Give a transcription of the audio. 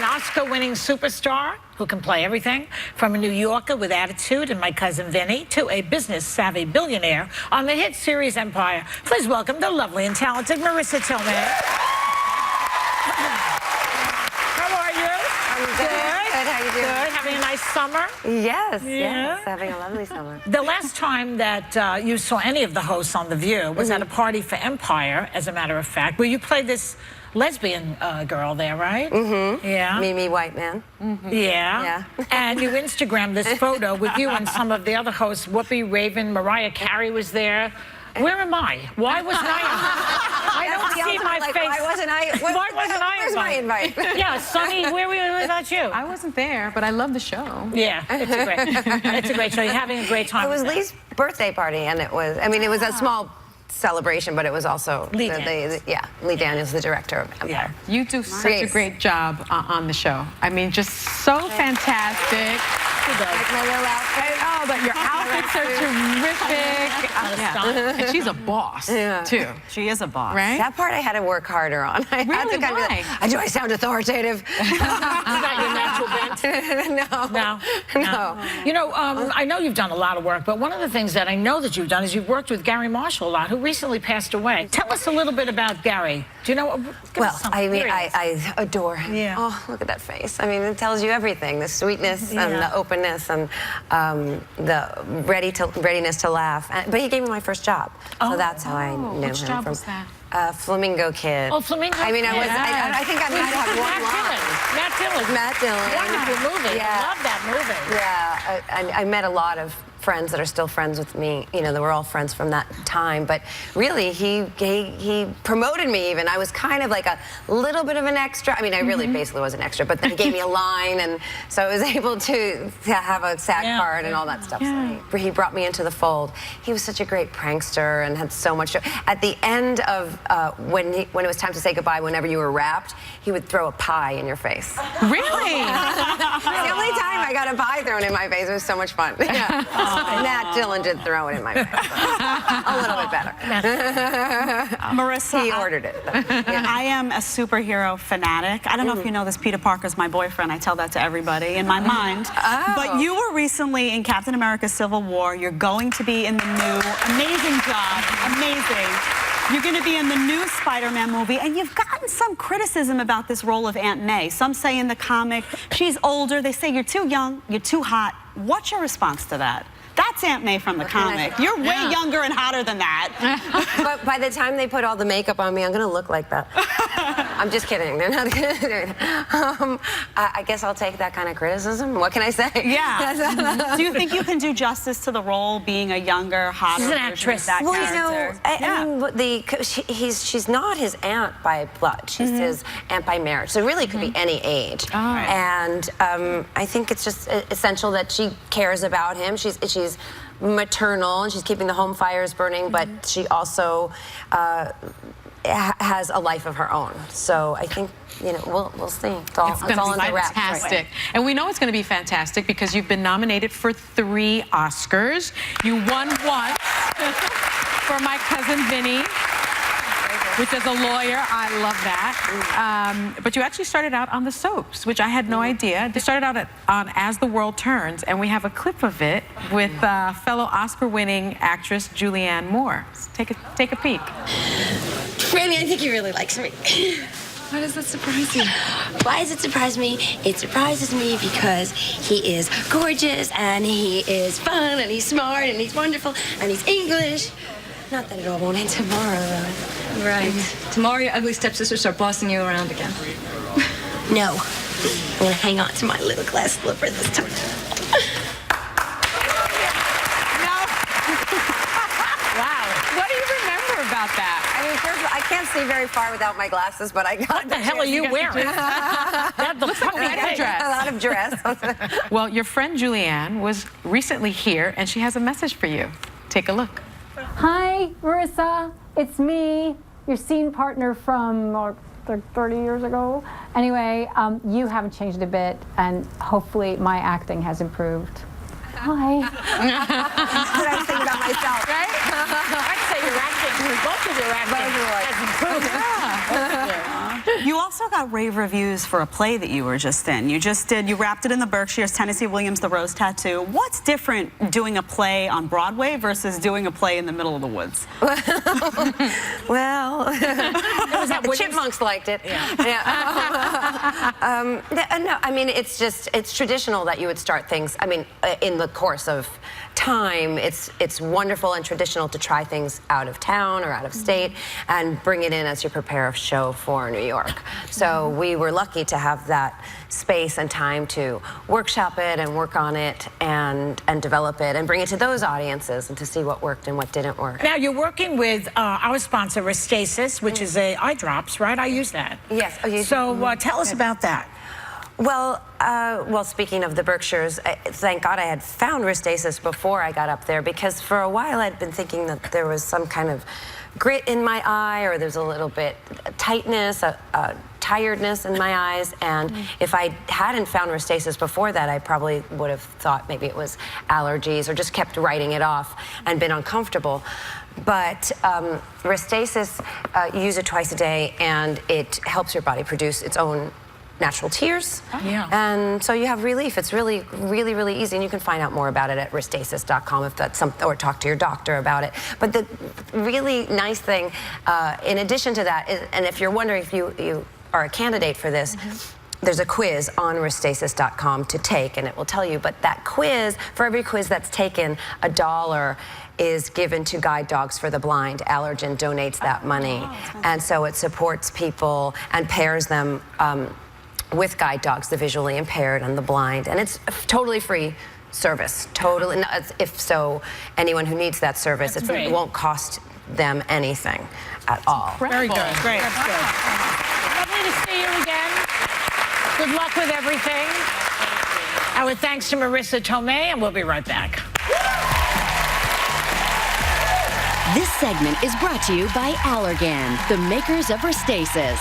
Oscar-winning superstar who can play everything from a New Yorker with attitude and My Cousin Vinny to a business-savvy billionaire on the hit series Empire. Please welcome the lovely and talented Marisa Tomei. How are you? I'm good. Good. How you doing? Good. Having a nice summer? Yes. Yeah. Yes. Having a lovely summer. The last time that you saw any of the hosts on The View was at a party for Empire, as a matter of fact, where you played this lesbian girl there, right? Mm-hmm. Yeah. Mimi White Man. Mm-hmm. Yeah. And you Instagrammed this photo with you and some of the other hosts. Whoopi, Raven, Mariah Carey was there. Where am I? Why wasn't I don't see my face. Why wasn't I? Why wasn't I Where's my invite? Yeah, Sonny, where about you? I wasn't there, but I love the show. Yeah, it's a great show. You're having a great time. It was Lee's birthday party, and it was, I mean, it was a small celebration, but it was also Lee Lee Daniels, the director of Empire. Yeah. You do such a great job on the show. I mean, just so fantastic. Like my little outfit. Oh, but your outfits are terrific. Yeah. And she's a boss, too. She is a boss. Right? That part I had to work harder on. I had to kind of be like, do I sound authoritative? Is that your natural bent? No. You know, I know you've done a lot of work, but one of the things that I know that you've done is you've worked with Gary Marshall a lot, who recently passed away. Tell us a little bit about Gary. Do you know? Well, I mean, I adore him. Yeah. Oh, look at that face. I mean, it tells you everything. The sweetness and the openness and the readiness to laugh. But he gave me my first job, so that's how I knew him. Which job was that? Flamingo Kid. Oh, Flamingo I mean, Kid. I think I might have one line. Matt Dillon. Wonderful movie. Yeah. I love that movie. Yeah, I met a lot of friends that are still friends with me. You know, they were all friends from that time. But really, he promoted me even. I was kind of like a little bit of an extra. I mean, I really basically was an extra, but then he gave me a line, and so I was able to have a SAG card and all that stuff. So he brought me into the fold. He was such a great prankster and had so much. At the end of when it was time to say goodbye, whenever you were wrapped, he would throw a pie in your face. Really? The only time I got a pie thrown in my face. It was so much fun. Yeah. Matt Dillon did throw it in my face. A little bit better. Marisa, he ordered it. I am a superhero fanatic. I don't know if you know this. Peter Parker's my boyfriend. I tell that to everybody in my mind. But you were recently in Captain America: Civil War. You're going to be in the new, amazing job, amazing. You're going to be in the new Spider-Man movie, and you've gotten some criticism about this role of Aunt May. Some say in the comic, she's older. They say you're too young, you're too hot. What's your response to that? That's Aunt May from the comic. You're way younger and hotter than that. But by the time they put all the makeup on me, I'm going to look like that. I'm just kidding. They're not going to. I guess I'll take that kind of criticism. What can I say? Yeah. Do you think you can do justice to the role, being a younger, hotter She's an version actress. of that well, character? she's not his aunt by blood. She's his aunt by marriage. So really, it could be any age. And I think it's just essential that she cares about him. She's maternal, and she's keeping the home fires burning, but she also has a life of her own. So I think, you know, we'll see. It's all in the wraps. Fantastic. And we know it's going to be fantastic because you've been nominated for 3 Oscars. You won once for My Cousin Vinny, which is a lawyer. I love that. But you actually started out on the soaps, which I had no idea. You started out on As the World Turns, and we have a clip of it with fellow Oscar-winning actress Julianne Moore. So take a peek. Randy, I think he really likes me. Why does that surprise you? Why does it surprise me? It surprises me because he is gorgeous, and he is fun, and he's smart, and he's wonderful, and he's English. Not that it all won't end tomorrow, though. Right. Tomorrow your ugly stepsister start bossing you around again. No. I'm gonna hang on to my little glass slipper this time. Wow. What do you remember about that? I mean, first of all, I can't see very far without my glasses, but I got What the hell are you wearing? Looks like a dress. a lot of dress. Well, your friend Julianne was recently here, and she has a message for you. Take a look. Hi, Marisa. It's me, your scene partner from 30 years ago. Anyway, you haven't changed a bit, and hopefully my acting has improved. Hi. That's what I was thinking about myself. Right? I'd say your acting, both of your acting has improved. You also got rave reviews for a play that you were just in. You wrapped it in the Berkshires, Tennessee Williams, The Rose Tattoo. What's different doing a play on Broadway versus doing a play in the middle of the woods? Well, the chipmunks liked it. No, I mean, it's traditional that you would start things. I mean, in the course of time, it's wonderful and traditional to try things out of town or out of state and bring it in as you prepare a show for New York. So we were lucky to have that space and time to workshop it and work on it and develop it and bring it to those audiences and to see what worked and what didn't work. Now you're working with our sponsor, Restasis, which is eye drops, right? I use that. Yes. Oh, so tell us about that. Well, speaking of the Berkshires, thank God I had found Restasis before I got up there, because for a while I'd been thinking that there was some kind of grit in my eye, or there's a little bit tightness, tiredness in my eyes, and if I hadn't found Restasis before that, I probably would have thought maybe it was allergies or just kept writing it off and been uncomfortable. But Restasis, you use it twice a day, and it helps your body produce its own natural tears. Yeah. And so you have relief. It's really, really, really easy, and you can find out more about it at restasis.com if that's something, or talk to your doctor about it. But the really nice thing, in addition to that, is, and if you're wondering if you are a candidate for this, there's a quiz on restasis.com to take, and it will tell you. But that quiz, for every quiz that's taken, $1 is given to Guide Dogs for the Blind. Allergen donates that money. And so it supports people and pairs them with guide dogs, the visually impaired and the blind. And it's a totally free service. Totally. If so, anyone who needs that service, it won't cost them anything at all. Very good. Great. That's good. Lovely to see you again. Good luck with everything. Our thanks to Marisa Tomei, and we'll be right back. This segment is brought to you by Allergan, the makers of Restasis.